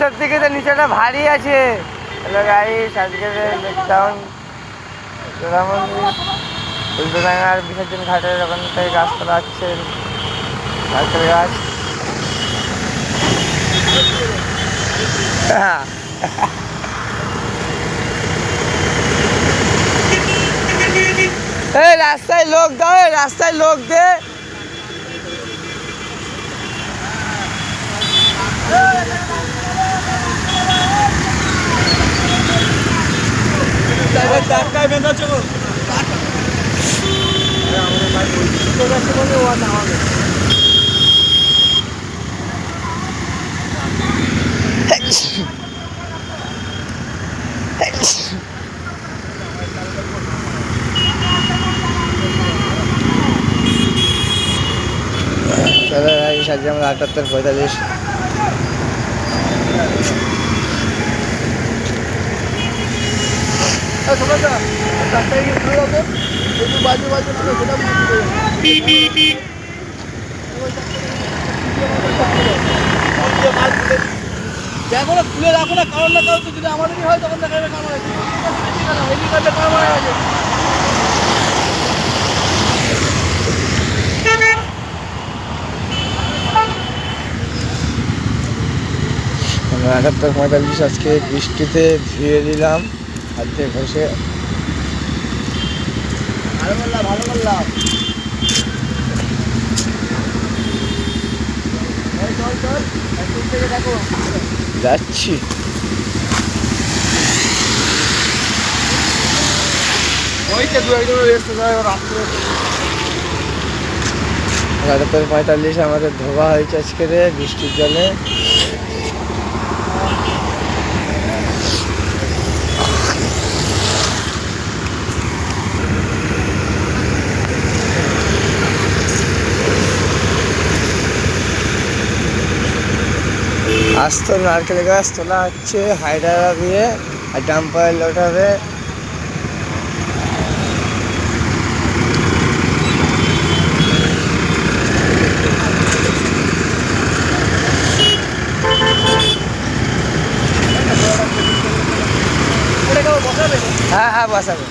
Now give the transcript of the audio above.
উপরের দিকে তো নিচেটা ভারী আছে। হ্যালো গাইস, আজকে লেকটাউন জোড়া মন্দির উল্টোডাঙ্গার বিসর্জন ঘাটের ওখান থেকে গাছপালা আসছে, নারকেল গাছ। এই রাস্তায় লোক দাও, রাস্তায় লোক দে। চলো আজকে আমরা 78:45। দেখো না, খুলে রাখো না, কারণ না কারণ যদি আমাদেরই হয় তখন দেখা যাবে কারণ আছে। আমরা 78:45 আজকে বৃষ্টিতে ধুয়ে দিলাম হাত দিয়ে ঘষে। ভালো বললাম, ভালো বললাম। দেখো যাচ্ছি। ওইটা দু একজন রেস্ট দেয় রাত্রে। 78:45 আমাদের ধোয়া হয়েছে আজকে রে বৃষ্টির জলে। আস্ত নারকেল গাছ তোলা হচ্ছে হাইডারা দিয়ে, আর ডাম্পার লোড হবে। হ্যাঁ হ্যাঁ বসাবে।